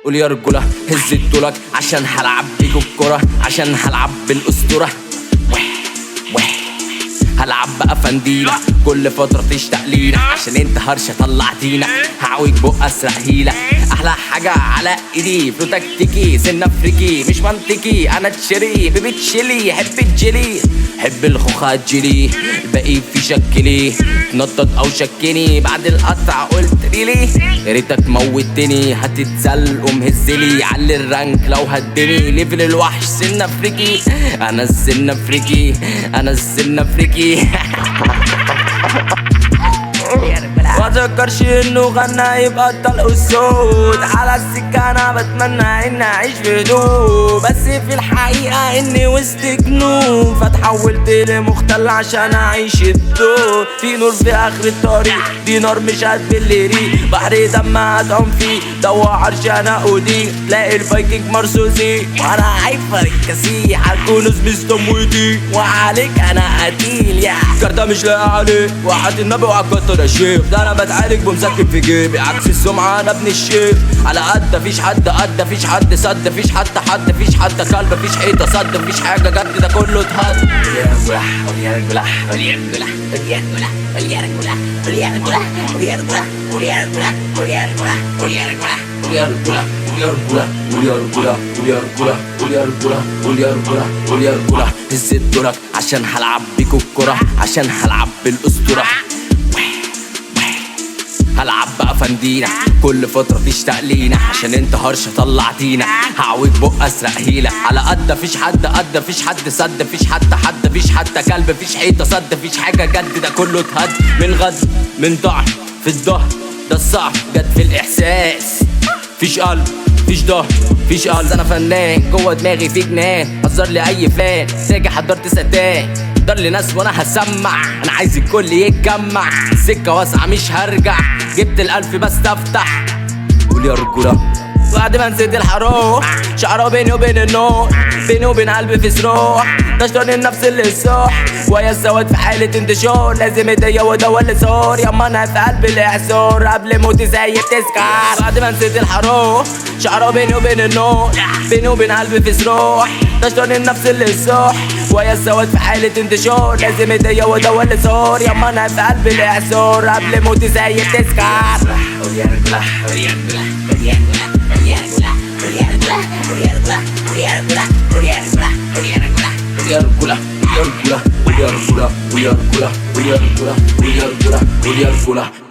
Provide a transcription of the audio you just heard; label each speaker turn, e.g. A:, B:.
A: قول يا رجولة هز الدولك عشان هلعب بيكوا الكرة، عشان هلعب بالأسطورة. هلعب بقى فنديلة كل فترة تشتاق لينا، عشان انت هرشة طلعتينا. هعوج بق اسرق هيلة، احلى حاجة على ايدي فلو تكتيكي سن افريكي مش منطقي. انا تشري بيبي تشيلي حب الجيلي، حب الخوخة تجيلي الباقي في شكلي. تنطط او شكني بعد القطع قلت لي يا ريتك موتني. هتتزل ومهزلي علي الرانك لو هدني. ليفل الوحش سن افريكي، انا السن افريكي، انا السن افريكي. ما تفكرش انه غنى يبقى الطلق والصوت. على السكة انا بتمنى اني اعيش في هدوء، بس في الحقيقة اني وسط جنون. فتحولت لمختل عشان اعيش الدور. في نور في اخر الطريق، دي نار مش قد الليري. بحر دم هتعوم فيه دوا عرش انا اودي. تلاقي الفايكنج مرصوصي وانا عايفر الكسيح. هالكونس مستموتي وعليك انا قتيل يا كارتة مش لاقي عليك. وحد النبي وعكتر يا شيخ، ده انا بتعالج بمسكن في جيبي. عكس السمعة انا ابن الشيخ، على قد مفيش حد قد مفيش حد سد. مفيش حد مفيش حد كلب مفيش حيطة صد. مفيش حاجة جد ده كله اتهد. هز الدولك عشان هلعب بيكوا الكرة، عشان هلعب بالأسطورة. هلعب بقى فندينا كل فترة تشتاق لينا، عشان انت هرشة طلعتينا. هعوج بق اسرق هيلة، على قد مفيش حد قد مفيش حد سد. مفيش حد مفيش حتى كلب مفيش حيطة صد. مفيش حاجة جد ده كله اتهد. من غد من ضعف في الظهر ده الصعب جد في الإحساس. فيش قلب فيش ظهر فيش قلب. انا فنان جوه دماغي في جنان. هزر لي اي فلان راجع حضرت ستان. دار لي ناس وانا هسمع، انا عايز الكل يتجمع. السكة واسعة مش هرجع، جبت الالف بس تفتح. قول يا رجولة بعد ما نسيت الحروف. شعره بيني وبين النور، بيني وبين قلبي في سروح. تشتري النفس اللي صح ويا السواد في حالة انتشار. لازم ايديا ودوا اللي صار، ياما انا في قلب الاعصار. قبل موتي زي بتسكر بعد ما نسيت الحروف. شعره بيني وبين النور، بيني وبين قلبي في سروح. تشتري النفس اللي صح ويا السواد في حالة انتشار. لازم ايديا ودوا اللي صار، ياما انا في قلب الاعصار. قبل موتي زي بتسكر. Uriargula